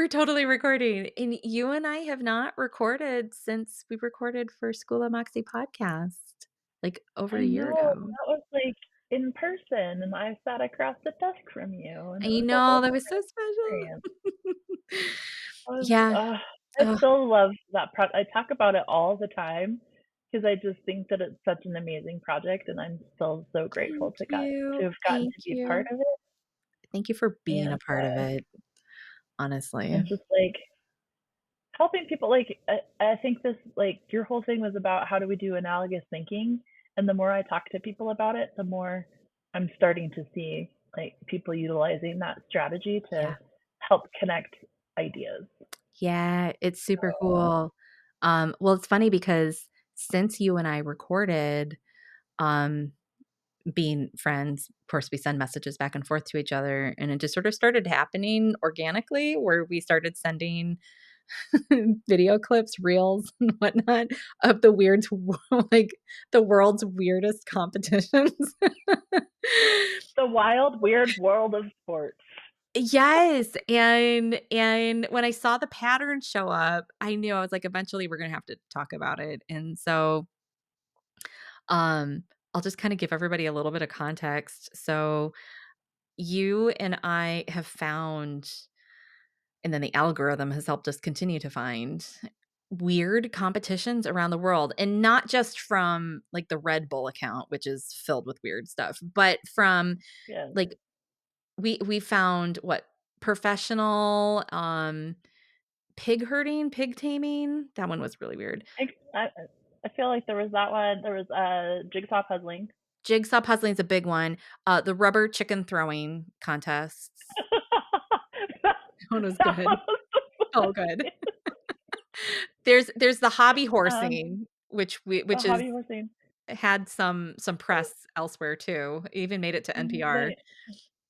We're totally recording, and you and I have not recorded since we recorded for School of Moxie podcast, like, over a I year know, ago. that was, like, in person, and I sat across the desk from you, and it I was a know, whole that was so different special. experience. I was Yeah, I ugh, still love that I talk about it all the time because I just think that it's such an amazing project, and I'm still so grateful to have gotten thank to be part you. of it, Thank you for being a and, part of it, honestly. and just, like, helping people, like, I think this, like, your whole thing was about how do we do analogous thinking, and the more I talk to people about it, the more I'm starting to see, like, people utilizing that strategy to Yeah. help connect ideas. Yeah, it's super cool. Well, it's funny because since you and I recorded, um being friends, of course, we send messages back and forth to each other, and it just sort of started happening organically where we started sending video clips, reels, and whatnot of the weird, like the world's weirdest competitions. The wild, weird world of sports. Yes, and when I saw the pattern show up, I knew I was like, eventually we're gonna have to talk about it, and so I'll just kind of give everybody a little bit of context. So you and I have found, and then the algorithm has helped us continue to find weird competitions around the world, and not just from like the Red Bull account, which is filled with weird stuff, but from Yes. like we found what professional pig herding, pig taming. That one was really weird. I feel like there was that one. There was jigsaw puzzling. Jigsaw puzzling is a big one. The rubber chicken throwing contests. that, That one was that one good. was the Oh, good. funniest. There's the hobby Um, horsing, the which is hobby horsing. had some press elsewhere too. It even made it to NPR. They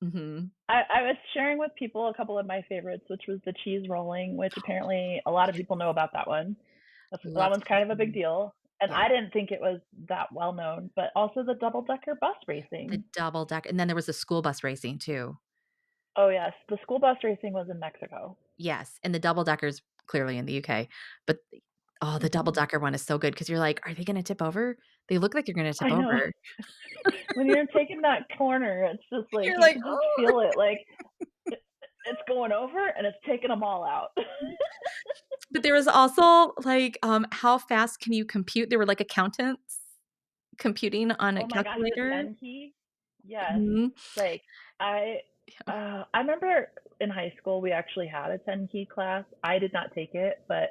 Mhm. I was sharing with people a couple of my favorites, which was the cheese rolling, which apparently a lot of people know about that one. That Love one's cheese kind of a big rolling. deal. And Yeah. I didn't think it was that well known, but also the double decker bus The racing. double deck, and then there was the school bus racing too. Oh, yes. The school bus racing was in Mexico. Yes, and the double deckers clearly in the UK, but the double Hmm. decker one is so good because 'cause you're like, "Are they gonna tip over? They look like you're gonna tip I know. over." When you're taking that corner, it's just like You're you like, can just "Oh." feel it. Like it, it's going over and it's taking them all out. But there was also, like, how fast can you compute? There were, like, accountants computing on a Oh my gosh, the calculator. 10 key. Yes. Mhm. Like I I remember in high school we actually had a 10 key class. I did not take it, but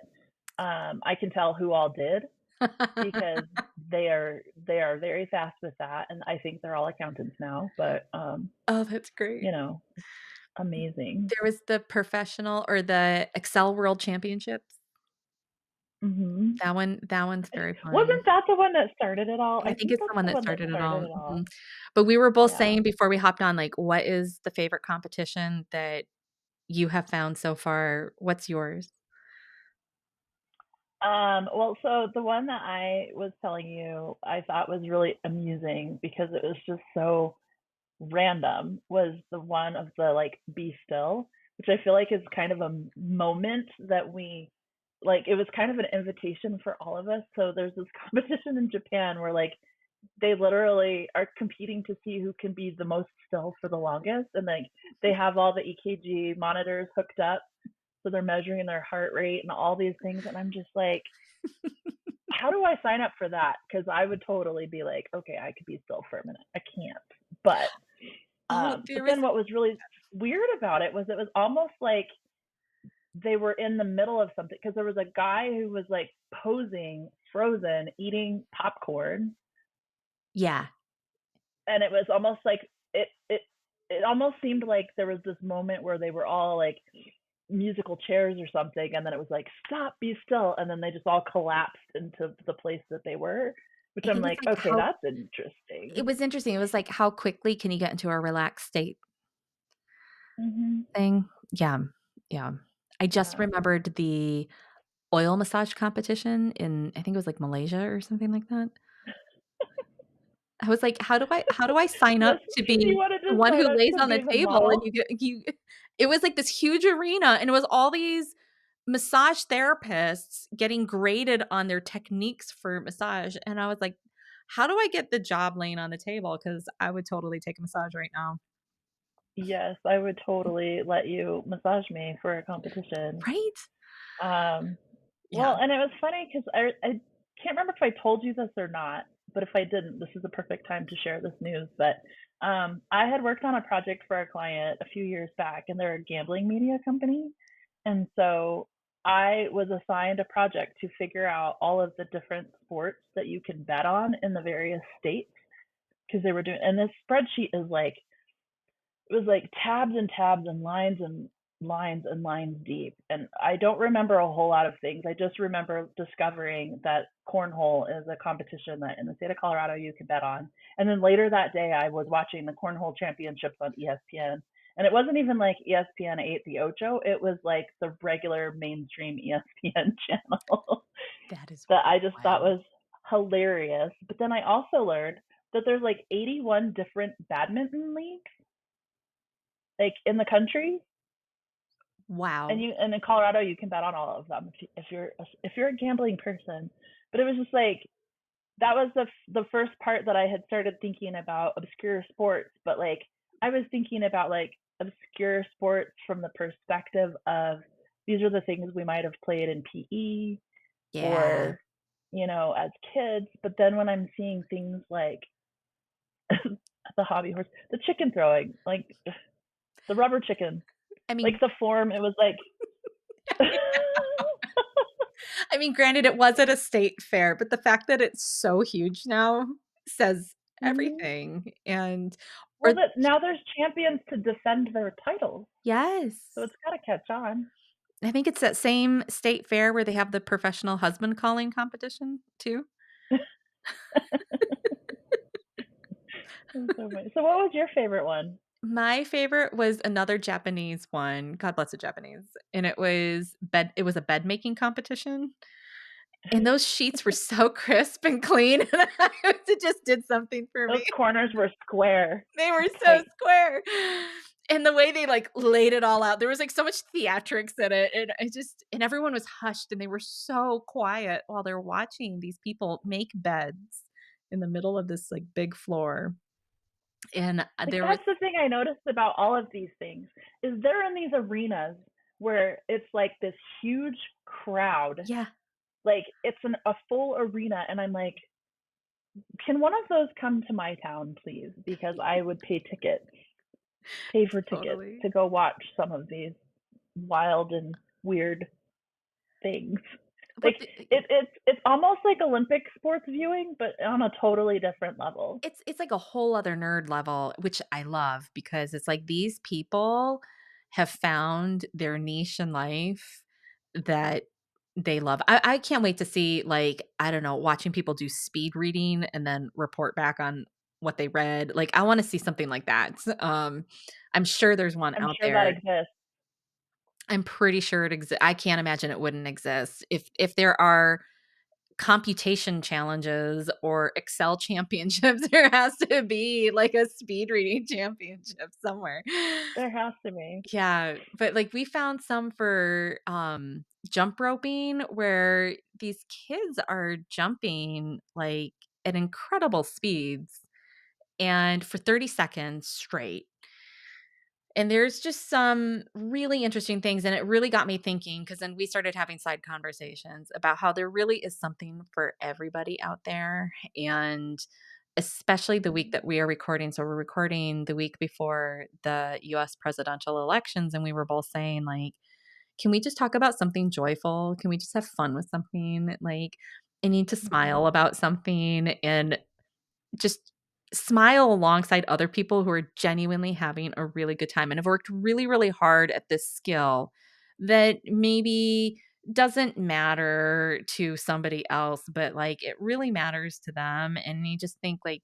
I can tell who all did because they are very fast with that, and I think they're all accountants now, but Oh, that's great. you know, amazing. There was the professional or the Excel World Championships. Mhm. That one's very Wasn't fun. that the one that started it all? I I think think it's the that's one the that one that started it started all. it all. Mhm. But we were both Yeah. saying before we hopped on, like, what is the favorite competition that you have found so far? What's yours? Well, so the one that I was telling you I thought was really amusing because it was just so random was the one of the like be still, which I feel like is kind of a moment that we like it was kind of an invitation for all of us. So there's this competition in Japan where like they literally are competing to see who can be the most still for the longest, and like they have all the EKG monitors hooked up so they're measuring their heart rate and all these things, and I'm just like, how do I sign up for that? Because I would totally be like, okay, I could be still for a minute. I can't. But Oh, but there was then what was really weird about it was almost like they were in the middle of something because there was a guy who was like posing frozen eating popcorn, yeah. and it was almost like it almost seemed like there was this moment where they were all like musical chairs or something, and then it was like stop, be still, and then they just all collapsed into the place that they were, which I I'm think it's like, like okay, how that's it interesting. was interesting. It was like, how quickly can you get into a relaxed state Hmm. thing? Yeah. Yeah. I just Yeah. remembered the oil massage competition in, I think it was like Malaysia or something like that. I was like, how do I sign up Just to you be wanted the to one sign who up lays to on be the the table and model? you it was like this huge arena, and it was all these massage therapists getting graded on their techniques for massage, and I was like, "How do I get the job laying on the table? Because I would totally take a massage right now." Yes, I would totally let you massage me for a competition. Right? Um, Yeah. well, and it was funny because I can't remember if I told you this or not, but if I didn't, this is a perfect time to share this news. But I had worked on a project for a client a few years back, and they're a gambling media company. And so I was assigned a project to figure out all of the different sports that you can bet on in the various states because they were doing, and this spreadsheet is like it was like tabs and tabs and lines and lines and lines deep. And I don't remember a whole lot of things. I just remember discovering that cornhole is a competition that in the state of Colorado you can bet on. And then later that day, I was watching the cornhole championships on ESPN. And it wasn't even like ESPN 8 the Ocho, it was like the regular mainstream ESPN channel That is that I just thought wild. was hilarious. But then I also learned that there's like 81 different badminton leagues like in the country, and Wow. in Colorado you can bet on all of them if you're a gambling person. But it was just like that was the first part that I had started thinking about obscure sports, but like I was thinking about like obscure sports from the perspective of these are the things we might have played in PE Yeah. or as kids. But then when I'm seeing things like the hobby horse, the chicken throwing, like the rubber chicken, I like mean the form, it was like I mean, granted, it was at a state fair, but the fact that it's so huge now says Mhm. everything, and Well, or that now there's champions to defend their titles, so yes. it's gotta catch on. I think it's that same state fair where they have the professional husband calling competition too. That's so funny. So what was your favorite one? My favorite was another Japanese one, God bless the Japanese, and it was a bed making competition, and those sheets were so crisp and clean, and it just did something for Those me. corners were square They were and so tight. square. And the way they, like, laid it all out, there was, like, so much theatrics in it, and and everyone was hushed, and they were so quiet while they're watching these people make beds in the middle of this, like, big floor, and, Like, there was that's the thing I noticed about all of these things, is they're in these arenas where it's like this huge crowd, yeah, like, it's a full arena, and I'm like, "Can one of those come to my town, please? Because I would pay for tickets totally. to go watch some of these wild and weird things." Well, Like it's almost like Olympic sports viewing, but on a totally different level. it's like a whole other nerd level, which I love because it's like these people have found their niche in life that they love. I can't wait to see, like, I don't know, watching people do speed reading and then report back on what they read. Like, I wanna see something like that. I'm sure there's one I'm out sure that there. exists. I'm pretty sure it exists. I can't imagine it wouldn't exist. If there are computation challenges or Excel championships, there has to be, like, a speed reading championship somewhere. There has to be. Yeah, but, like, we found some for, jump roping where these kids are jumping, like, at incredible speeds and for 30 seconds straight. And there's just some really interesting things, and it really got me thinking because then we started having side conversations about how there really is something for everybody out there, and especially the week that we are recording. So we're recording the week before the US presidential elections, and we were both saying, like, "Can we just talk about something joyful? Can we just have fun with something?" Like, I need to Mhm. smile about something, and just smile alongside other people who are genuinely having a really good time and have worked really, really hard at this skill that maybe doesn't matter to somebody else, but, like, it really matters to them, and you just think, like,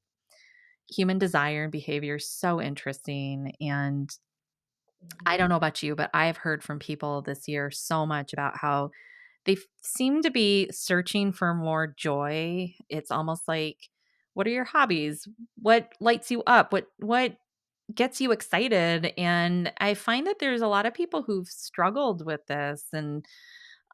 human desire and behavior is so interesting, and I Mhm. don't know about you, but I've heard from people this year so much about how they seem to be searching for more joy. It's almost like What are your hobbies? What lights you up? What gets you excited? And I find that there's a lot of people who've struggled with this, and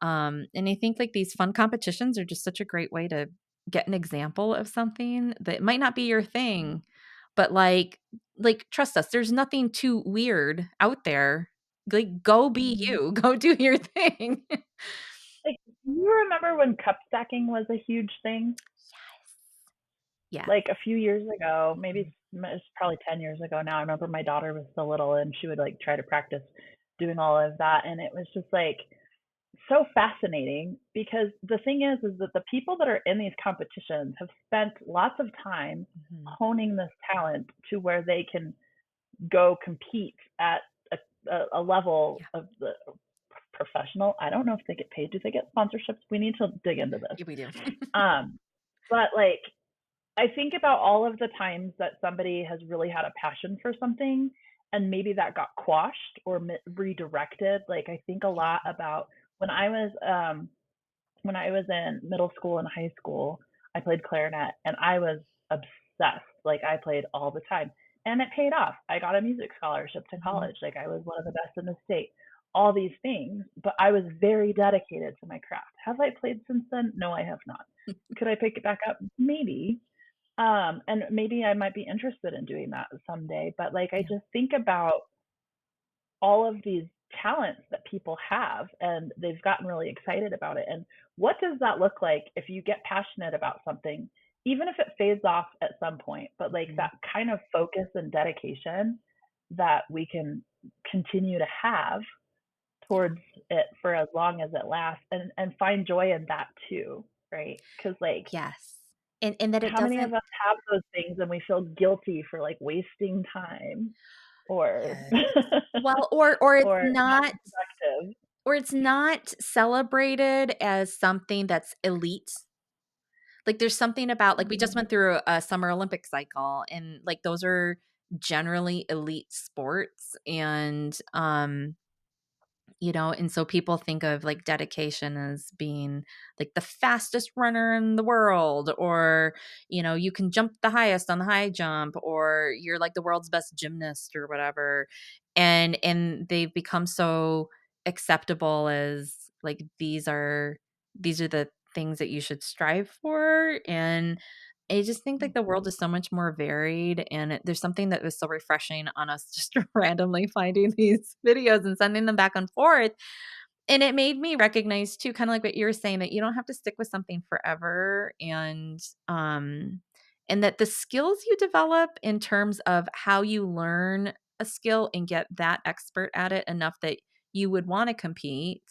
I think like these fun competitions are just such a great way to get an example of something that might not be your thing, but trust us, there's nothing too weird out there. Like go be Mhm. you, go do your thing. Like, do you remember when cup stacking was a huge thing? Yes. Like a few years ago, maybe Mhm. it's probably 10 years ago now. I remember my daughter was so little and she would like try to practice doing all of that. And it was just like so fascinating because the thing is that the people that are in these competitions have spent lots of time Mhm. honing this talent to where they can go compete at a level Yeah. of the professional. I don't know if they get paid. Do they get sponsorships? We need to dig into this. Yeah, we do. Um, but like I think about all of the times that somebody has really had a passion for something and maybe that got quashed or redirected. Like I think a lot Yeah. about when I was when I was in middle school and high school, I played clarinet and I was obsessed. Like I played all the time and it paid off. I got a music scholarship to Mhm. college. Like I was one of the best in the state. All these things, but I was very dedicated to my craft. Have I played since then? No, I have not. Could I pick it back up? Maybe. And maybe I might be interested in doing that someday. But like I Yeah. just think about all of these talents that people have and they've gotten really excited about it. And what does that look like if you get passionate about something, even if it fades off at some point, but like Mhm. that kind of focus and dedication that we can continue to have Yeah. towards it for as long as it lasts and find joy in that too, right? Because like Yes. And that it how many of doesn't. us have those things and we feel guilty for like wasting time or Yes. Well, or it's or not not, being productive? celebrated as something that's elite. Like, there's something about like, we just Mhm. went through a Summer Olympic cycle, and, like, those are generally elite sports, and so people think of, like, dedication as being, like, the fastest runner in the world, or, you can jump the highest on the high jump, or you're, like, the world's best gymnast or whatever, and they've become so acceptable as, like, these are the things that you should strive for, and I just think, like, the world Mhm. is so much more varied, and there's something that was so refreshing on us just randomly finding these videos and sending them back and forth, and it made me recognize too, kinda like what you were saying, that you don't have to stick with something forever, and that the skills you develop in terms of how you learn a skill and get that expert at it enough that you would wanna compete,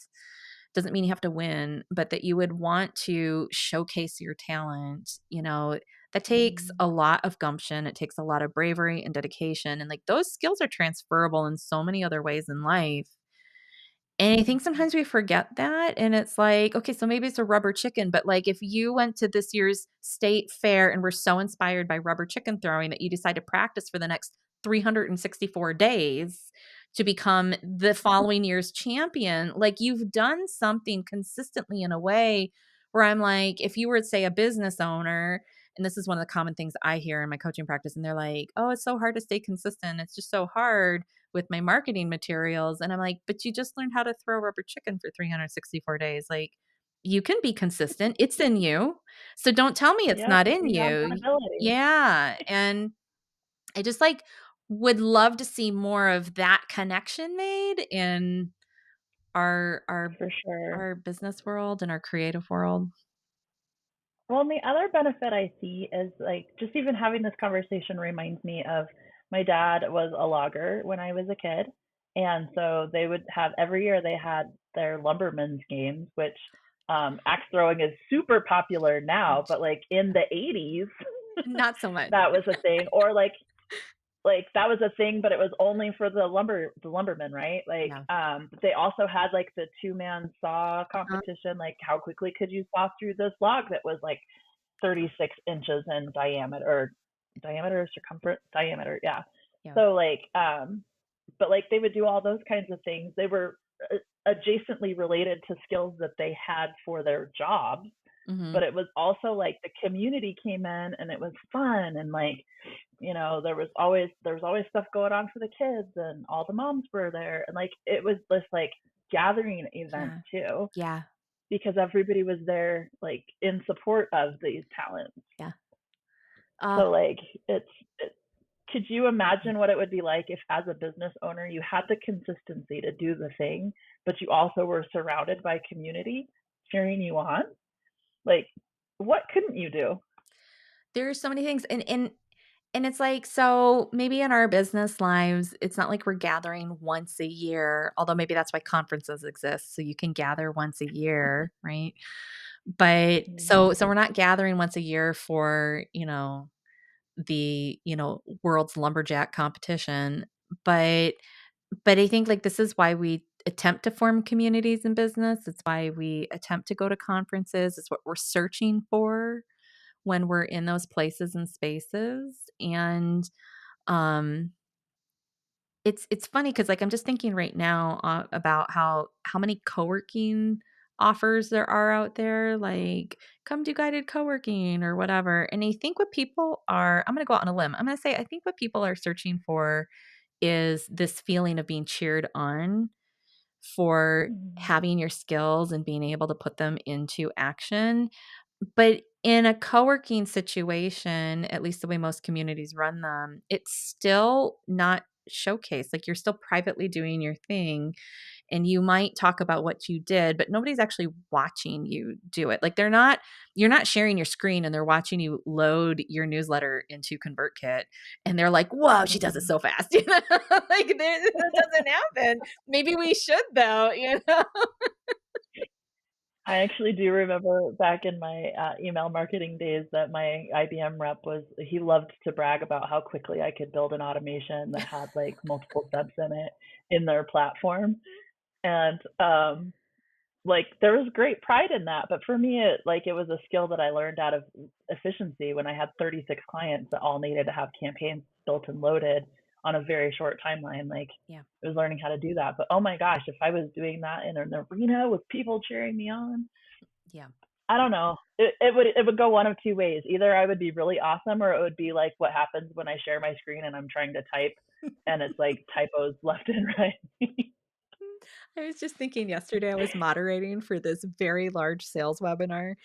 doesn't mean you have to win, but that you would want to showcase your talent, that takes Mhm. a lot of gumption, it takes a lot of bravery and dedication, and, like, those skills are transferable in so many other ways in life. And I think Mhm. sometimes we forget that, and it's like, okay, so maybe it's a rubber chicken, but, like, if you went to this year's state fair and were so inspired by rubber chicken throwing that you decide to practice for the next 364 days to become the following year's champion, like, you've done something consistently in a way where I'm like, if you were, say, a business owner, and this is one of the common things I hear in my coaching practice, and they're like, "Oh, it's so hard to stay consistent. It's just so hard with my marketing materials." And I'm like, "But you just learned how to throw rubber chicken for 364 days. Like, you can be consistent. It's in you. So don't tell me it's Yep, not in you have you." that ability. Yeah, and I just, like, would love to see more of that connection made in our our For sure. our business world and our creative world. Well, and the other benefit I see is like just even having this conversation reminds me of my dad was a logger when I was a kid. And so they would have every year they had their lumbermen's games, which axe throwing is super popular now, but like in the 80s, Not so much. that was a thing. Or like that was a thing, but it was only for the lumbermen, right? Like Yeah. but they also had like the two-man saw Uh-huh. competition, like how quickly could you saw through this log that was like 36 inches in diameter or circumference diameter, yeah. Yeah. So like but like they would do all those kinds of things. They were adjacently related to skills that they had for their jobs, Mhm. but it was also like the community came in and it was fun, and like, there was always stuff going on for the kids, and all the moms were there, and like it was this like gathering event Yeah. too, Yeah. because everybody was there like in support of these talents. Yeah. Uh, So like could you imagine what it would be like if, as a business owner, you had the consistency to do the thing, but you also were surrounded by community cheering you on? Like, what couldn't you do? there's so many things, and it's like, so maybe in our business lives, it's not like we're gathering once a year, although maybe that's why conferences exist, so you can gather once a year, right? But so Mm-hmm. we're not gathering once a year for, world's lumberjack competition, but I think, like, this is why we attempt to form communities in business. It's why we attempt to go to conferences. It's what we're searching for when we're in those places and spaces, and, um, it's funny because, like, I'm just thinking right now, about how many co-working offers there are out there, like, "Come do guided co-working," or whatever, and I think what people are I'm gonna go out on a limb. I'm gonna say I think what people are searching for is this feeling of being cheered on for Mm-hmm. having your skills and being able to put them into action. But in a co-working situation, at least the way most communities run them, it's still not showcased. Like, you're still privately doing your thing, and you might talk about what you did, but nobody's actually watching you do it. Like, you're not sharing your screen and they're watching you load your newsletter into ConvertKit and they're like, "Whoa, she does it Mm-hmm. so fast." Like, that doesn't happen. Maybe we should though, you know? I actually do remember back in my email marketing days that my IBM rep he loved to brag about how quickly I could build an automation that had like multiple steps in it in their platform. And like there was great pride in that, but for me it was a skill that I learned out of efficiency when I had 36 clients that all needed to have campaigns built and loaded on a very short timeline. Like, Yeah. I was learning how to do that. But oh my gosh, if I was doing that in an arena with people cheering me on, Yeah. I don't know. It would go one of two ways. Either I would be really awesome, or it would be like what happens when I share my screen and I'm trying to type and it's like typos left and right. I was just thinking yesterday I was moderating for this very large sales webinar.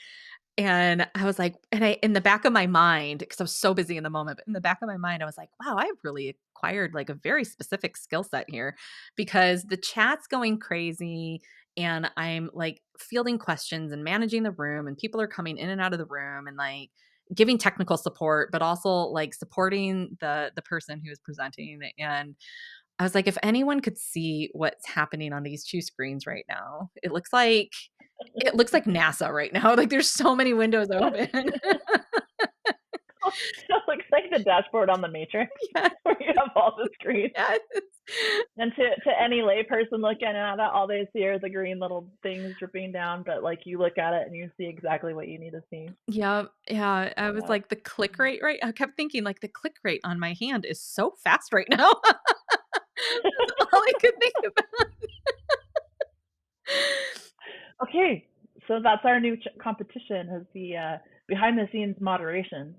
And I was like, and I in the back of my mind, because I was so busy in the moment, but in the back of my mind, I was like, wow, I've really acquired like a very specific skill set here because the chat's going crazy and I'm like fielding questions and managing the room and people are coming in and out of the room and like giving technical support, but also like supporting the person who is presenting. And I was like, if anyone could see what's happening on these 2 screens right now, it looks like NASA right now, like, there's so many windows open. It looks like the dashboard on the Matrix Yeah, where you have all the screens. yes. And to any layperson looking at it, all they see are the green little things dripping down. But like you look at it and you see exactly what you need to see. Yep, yeah, I was Yeah. like, the click rate, right? I kept thinking, like, the click rate on my hand is so fast right now. That's all I could think about. Okay, so that's our new competition, is the behind the scenes moderation.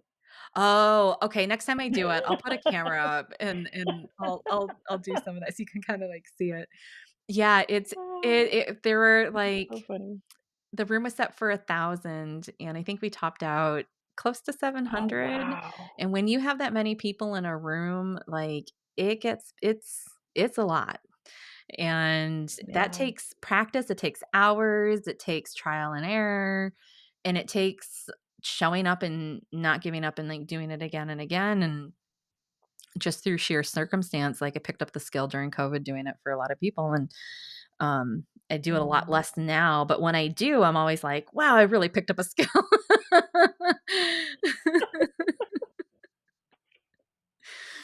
Oh, okay, next time I do it, I'll put a camera up and I'll do some of that so you can kinda, like, see it. Yeah, there were, like So funny. the room was set for 1,000, and I think we topped out close to Oh 700, wow. and when you have that many people in a room, like, it's a lot, and that Yeah. takes practice, it takes hours, it takes trial and error, and it takes showing up and not giving up and, like, doing it again and again, and just through sheer circumstance, like, I picked up the skill during COVID doing it for a lot of people, and, I do it a lot Mm. less now, but when I do, I'm always like, "Wow, I really picked up a skill."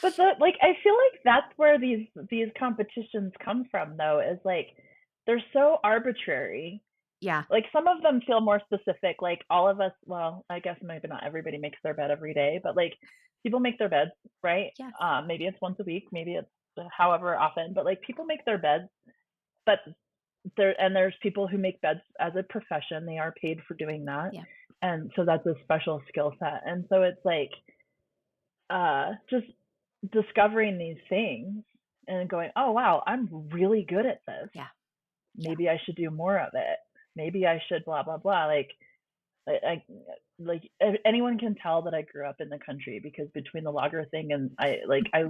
But I feel like that's where these competitions come from though, is like they're so arbitrary. Yeah. Like some of them feel more specific, like all of us, well, I guess maybe not everybody makes their bed every day, but like people make their beds, right? Yes. Maybe it's once a week, maybe it's however often, but like people make their beds, but there's people who make beds as a profession. They are paid for doing that. Yeah. And so that's a special skill set. And so it's like just discovering these things and going, oh wow, I'm really good at this. Yeah. Yeah. Maybe I should do more of it. Maybe I should blah blah blah. I like anyone can tell that I grew up in the country because between the logger thing and I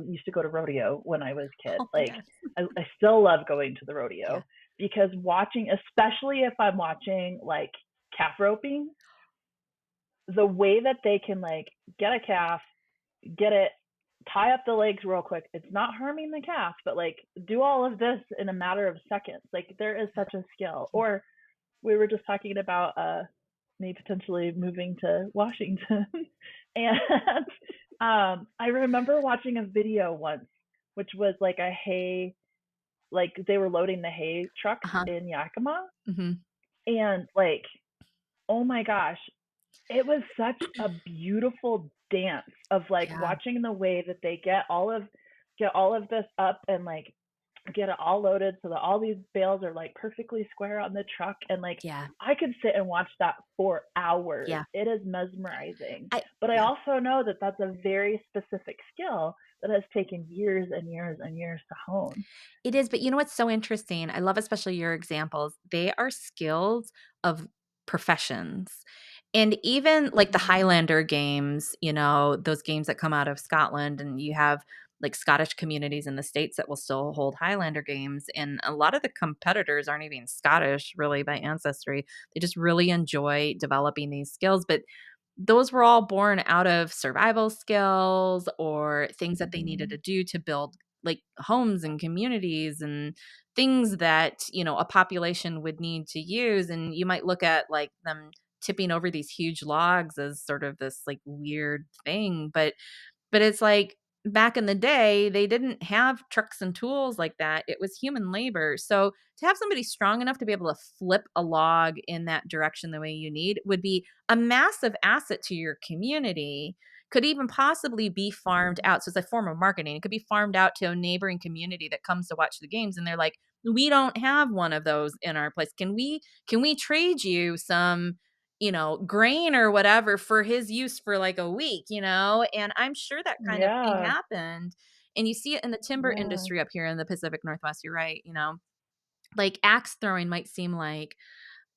used to go to rodeo when I was a kid. Oh, Like yes. I still love going to the Yeah. rodeo because watching, especially if I'm watching like calf roping, the way that they can like get a calf, get it, tie up the legs real quick. It's not harming the calf, but like do all of this in a matter of seconds. Like there is such a skill. Or we were just talking about me potentially moving to Washington, and I remember watching a video once, which was like a hay, like they were loading the hay trucks Uh-huh. in Yakima, Mhm. and like, oh my gosh, it was such a beautiful dance of like Yeah. watching the way that they get all of this up and like get it all loaded so that all these bales are like perfectly square on the truck, and like Yeah. I could sit and watch that for hours. Yeah. It is mesmerizing. I But I yeah. also know that that's a very specific skill that has taken years and years and years to hone. It is, but you know what's so interesting? I love especially your examples. They are skills of professions. And even like the Mm-hmm. Highlander games, those games that come out of Scotland, and you have like Scottish communities in the States that will still hold Highlander games. And a lot of the competitors aren't even Scottish really by ancestry. They just really enjoy developing these skills. But those were all born out of survival skills or things that they needed Mm-hmm. to do to build like homes and communities and things that, a population would need to use. And you might look at like them tipping over these huge logs as sort of this like weird thing, but it's like back in the day, they didn't have trucks and tools like that. It was human labor. So to have somebody strong enough to be able to flip a log in that direction the way you need would be a massive asset to your community. Could even possibly be farmed out. So it's a form of marketing. It could be farmed out to a neighboring community that comes to watch the games and they're like, "We don't have one of those in our place. Can we trade you some grain or whatever for his use for like a week, and I'm sure that kind of thing Yeah. happened. And you see it in the timber Yeah. industry up here in the Pacific Northwest. You're right. Like axe throwing might seem like,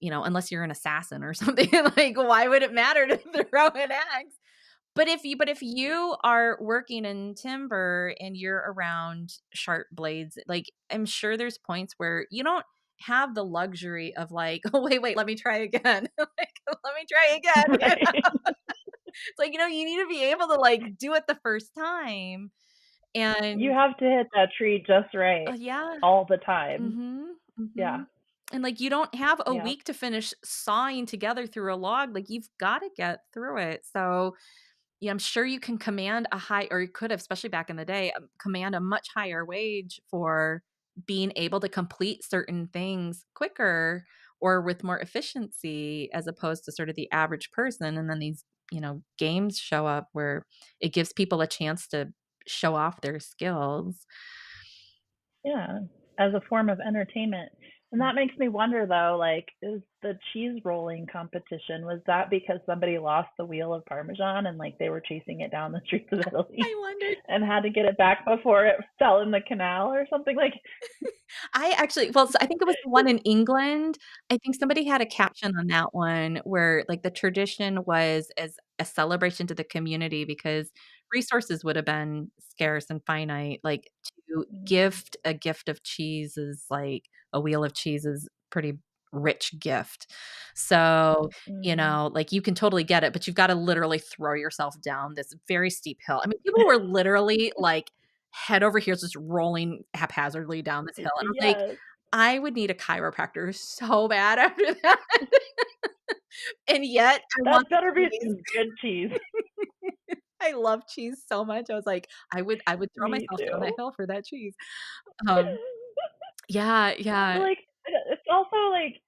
unless you're an assassin or something, like why would it matter to throw an axe? But if you are working in timber and you're around sharp blades, like I'm sure there's points where you don't have the luxury of like, oh wait, let me try again. Like, let me try again. Right. It's like, you need to be able to like do it the first time. You And have to hit that tree just right yeah. all the time. Mhm. Yeah. Mhm. And like you don't have a Yeah. week to finish sawing together through a log. Like you've got to get through it. So yeah, I'm sure you can command a high, or you could have, especially back in the day, command a much higher wage for being able to complete certain things quicker or with more efficiency as opposed to sort of the average person. And then these, games show up where it gives people a chance to show off their skills. Yeah, as a form of entertainment. And that makes me wonder though, like, is the cheese rolling competition, was that because somebody lost the wheel of Parmesan and like they were chasing it down the streets of I Italy wondered. and had to get it back before it fell in the canal or something like? I actually well, so I think it was the one in England. I think somebody had a caption on that one where, like, the tradition was as a celebration to the community because resources would have been scarce and finite, like, to Mm, gift a gift of cheese is like a wheel of cheese is pretty rich gift. So, mm. like, you can totally get it, but you've gotta literally throw yourself down this very steep hill. I mean, people were literally, like, head over heels just rolling haphazardly down this hill, and I'm like, Yes, I would need a chiropractor so bad after that, and yet I that want the better be cheese. some good cheese. I love cheese so much, I was like, I would throw Me myself down that too. hill for that cheese. Um, yeah, But yeah. like, it's also like,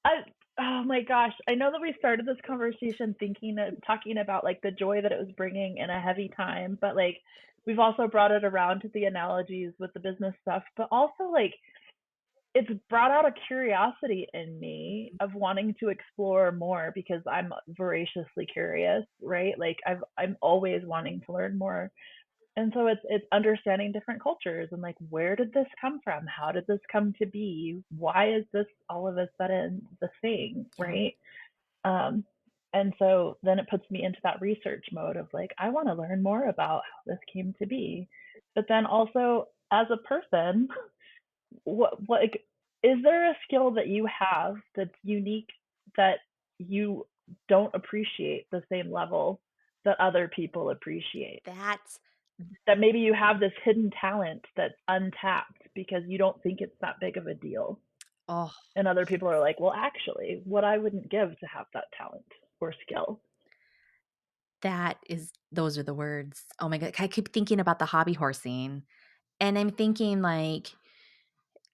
I oh my gosh, I know that we started this conversation thinking of talking about like the joy that it was bringing in a heavy time, but like we've also brought it around to the analogies with the business stuff, but also like it's brought out a curiosity in me of wanting to explore more because I'm voraciously curious, right? Like I'm always wanting to learn more. And so it's understanding different cultures and like where did this come from? How did this come to be? Why is this all of a sudden the thing, Yeah. right? Um, and so then it puts me into that research mode of like, I want to learn more about how this came to be. But then also as a person, what like, is there a skill that you have that's unique that you don't appreciate the same level that other people appreciate? That's That maybe you have this hidden talent that's untapped because you don't think it's that big of a deal. oh, And other people are like, well, actually, what I wouldn't give to have that talent or skill. that is those are the words. Oh my god, I keep thinking about the hobby horsing, and I'm thinking, like,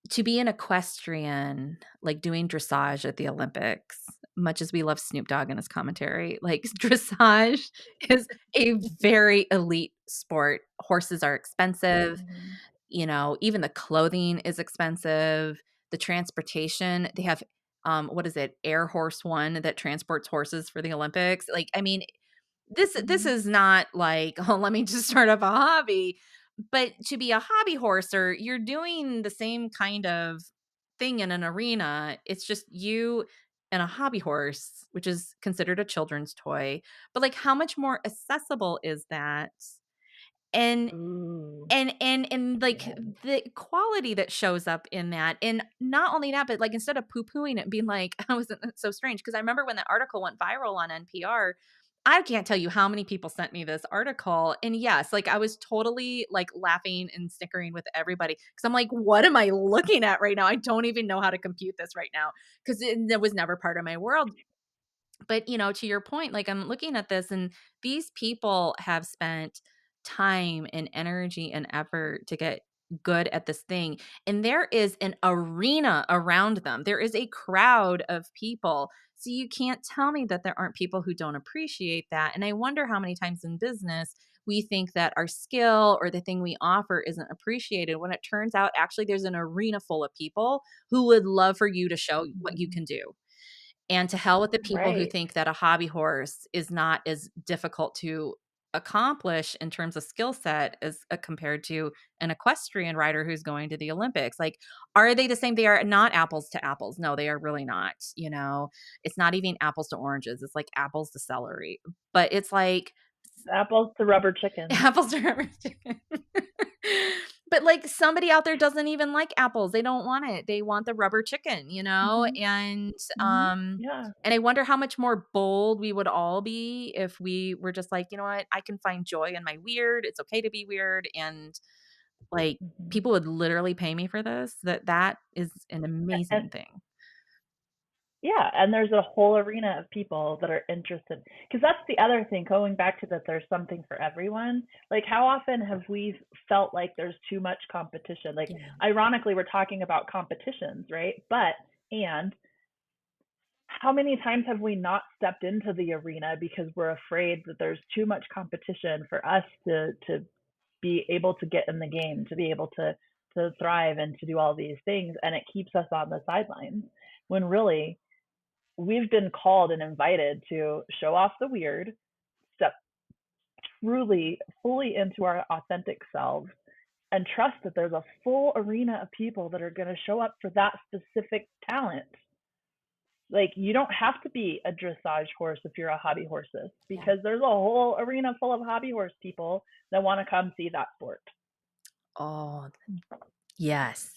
to be an equestrian, like, doing dressage at the Olympics, much as we love Snoop Dogg and his commentary, like, dressage is a very elite sport. Horses are expensive, Mm-hmm. even the clothing is expensive, the transportation, they have, what is it, Air Horse One that transports horses for the Olympics, like, I mean, this Mm-hmm. is not like, "Oh, let me just start up a hobby," but to be a hobby horser, you're doing the same kind of thing in an arena, it's just you and a hobby horse, which is considered a children's toy, but, like, how much more accessible is that? And Ooh, and, like, yeah. the quality that shows up in that, and not only that, but, like, instead of poo-pooing it and being like, "I wasn't so strange," because I remember when the article went viral on NPR, I can't tell you how many people sent me this article, and yes, like, I was totally, like, laughing and snickering with everybody because 'cause I'm like, "What am I looking at right now? I don't even know how to compute this right now because it was never part of my world." But, to your point, like, I'm looking at this and these people have spent time and energy and effort to get good at this thing. And there is an arena around them. There is a crowd of people. So you can't tell me that there aren't people who don't appreciate that. And I wonder how many times in business we think that our skill or the thing we offer isn't appreciated when it turns out actually there's an arena full of people who would love for you to show what you Mm-hmm. can do. And to hell with the people who Right. think that a hobby horse is not as difficult to accomplish in terms of skill set as compared to an equestrian rider who's going to the Olympics. Like, are they the same? They are not apples to apples. No, they are really not. It's not even apples to oranges. It's like apples to celery. But it's like Apples to rubber chickens. apples to rubber chicken. But, like, somebody out there doesn't even like apples, they don't want it, they want the rubber chicken, Mm-hmm. Mm-hmm. Yeah. and I wonder how much more bold we would all be if we were just like, "You know what? I can find joy in my weird, it's okay to be weird," and, like, Mm-hmm. people would literally pay me for this, that is an And amazing thing. yeah, and there's a whole arena of people that are interested. Because that's the other thing, going back to that there's something for everyone. Like, how often have we felt like there's too much competition? Like, Yeah. ironically, we're talking about competitions, right? And how many times have we not stepped into the arena because we're afraid that there's too much competition for us to be able to get in the game, to be able to thrive and to do all these things, and it keeps us on the sidelines when really we've been called and invited to show off the weird, step truly fully into our authentic selves, and trust that there's a full arena of people that are going to show up for that specific talent. Like, you don't have to be a dressage horse if you're a hobby horses Yeah. because there's a whole arena full of hobby horse people that want to come see that sport. Oh, yes.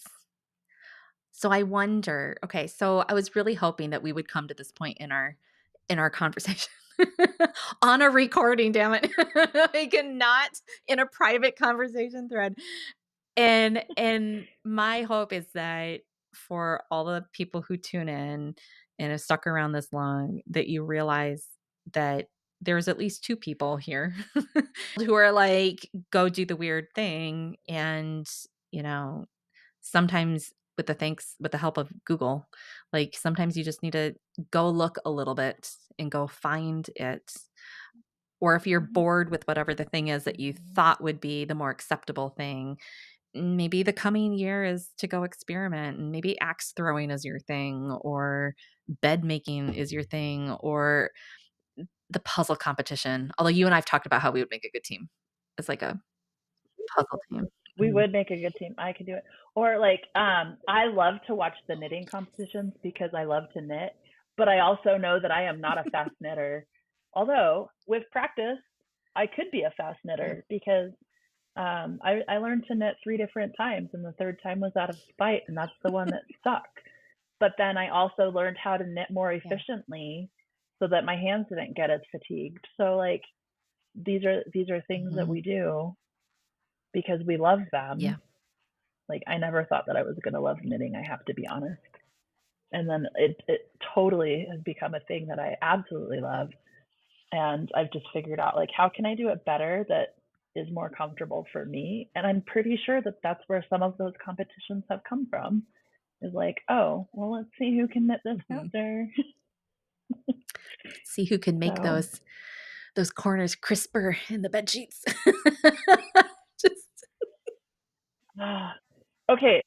So I wonder, okay, so I was really hoping that we would come to this point in our conversation on a recording, damn it. I cannot in a private conversation thread. And my hope is that for all the people who tune in and have stuck around this long, that you realize that there's at least two people here who are like, go do the weird thing. And, you know, sometimes with the help of Google, like sometimes you just need to go look a little bit and go find it. Or if you're Mhm. bored with whatever the thing is that you thought would be the more acceptable thing, maybe the coming year is to go experiment, and maybe axe throwing is your thing, or bed making is your thing, or the puzzle competition. Although you and I have talked about how we would make a good team as like a puzzle team. We Mhm. would make a good team. I could do it. Or like, I love to watch the knitting competitions because I love to knit, but I also know that I am not a fast knitter. Although with practice, I could be a fast Yeah. knitter because I learned to knit 3 different times, and the third time was out of spite, and that's the one that stuck. But then I also learned how to knit more Yeah. efficiently so that my hands didn't get as fatigued. So like these are things that Mhm. we do because we love Yeah. them. Like I never thought that I was gonna love knitting, I have to be honest. And then it totally has become a thing that I absolutely love. And I've just figured out like how can I do it better that is more comfortable for me. And I'm pretty sure that that's where some of those competitions have come from. Is like, oh, well, let's see who can knit this Mhm. faster. See who can make So, those corners crisper in the bed sheets. Just okay,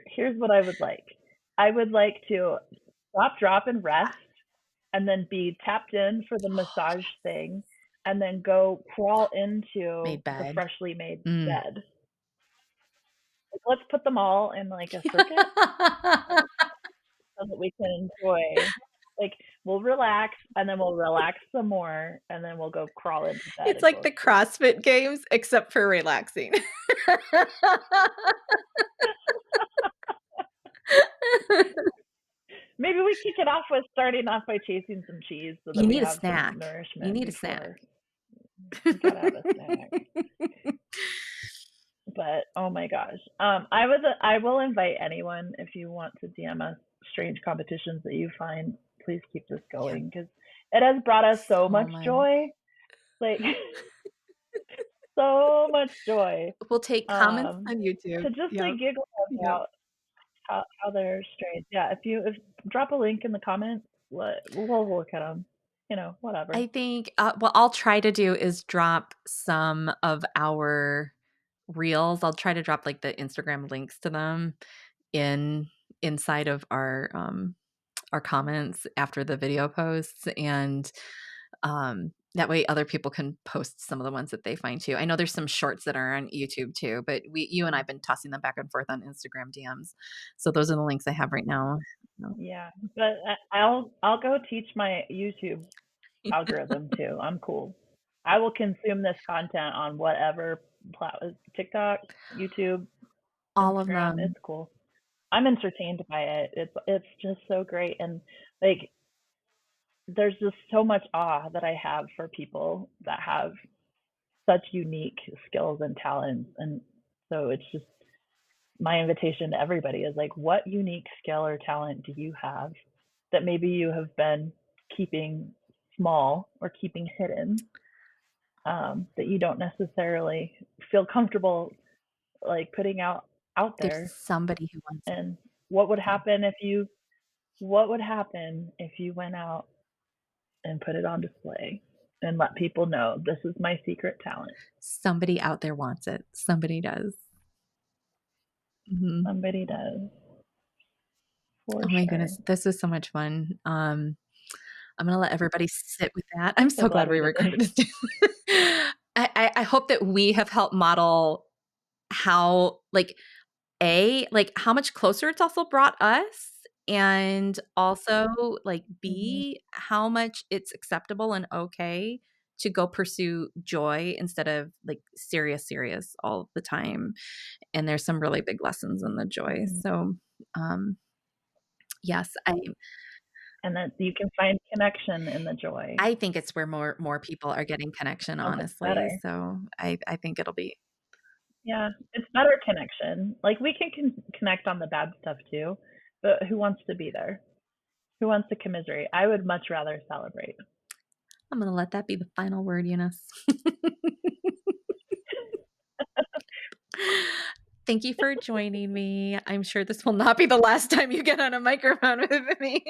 here's what I would like. I would like to stop, drop, and rest, and then be tapped in for the massage thing, and then go crawl into made the bed. freshly made Mm. bed. Like, let's put them all in like a circuit so that we can enjoy. Like, we'll relax, and then we'll relax some more, and then we'll go crawl into bed It's and like go to the sleep. CrossFit Games, except for relaxing. Maybe we kick it off with starting off by chasing some cheese so that You we need a have some snack. You nourishment need a snack. before we gotta have a snack. But oh my gosh, I will invite anyone if you want to DM us strange competitions that you find. Please keep this Yeah, going because it has brought us so so much much. joy, like so much joy. We'll take comments Um, on YouTube. to just like Yep, giggle yep. about how they're strange. Yeah, if drop a link in the comments, we'll look at them. You know, whatever. I think, what I'll try to do is drop some of our reels. I'll try to drop, like, the Instagram links to them in inside of our comments after the video posts, and that way other people can post some of the ones that they find too. I know there's some shorts that are on YouTube too, but you and I have been tossing them back and forth on Instagram DMs. So those are the links I have right now. No. Yeah, but I'll go teach my YouTube algorithm too. I'm cool. I will consume this content on whatever TikTok, YouTube, All of Instagram. It's them. cool. I'm entertained by it. It's just so great, and like there's just so much awe that I have for people that have such unique skills and talents, and so it's just my invitation to everybody is like, what unique skill or talent do you have that maybe you have been keeping small or keeping hidden, that you don't necessarily feel comfortable like putting out There's there? somebody who wants it. And what would Yeah. happen if you what would happen if you went out and put it on display and let people know this is my secret talent? Somebody out there wants it. Somebody does. Mhm. Somebody does, for Oh my sure. goodness, this was so much fun. I'm gonna let everybody sit with that. I'm So so glad glad we we did this. recorded this. I hope that we have helped model how, like, like, how much closer it's also brought us, and also, like, Mhm. B, how much it's acceptable and okay to go pursue joy instead of, like, serious all the time, and there's some really big lessons in the joy. Mhm. So, um, yes, And that you can find connection in the joy. I think it's where more people are getting connection, So much honestly, better. so I think it'll be Yeah, it's better connection. Like we can connect on the bad stuff too, but who wants to be there? Who wants to commiserate? I would much rather celebrate. I'm gonna let that be the final word, Eunice. Thank you for joining me. I'm sure this will not be the last time you get on a microphone with me.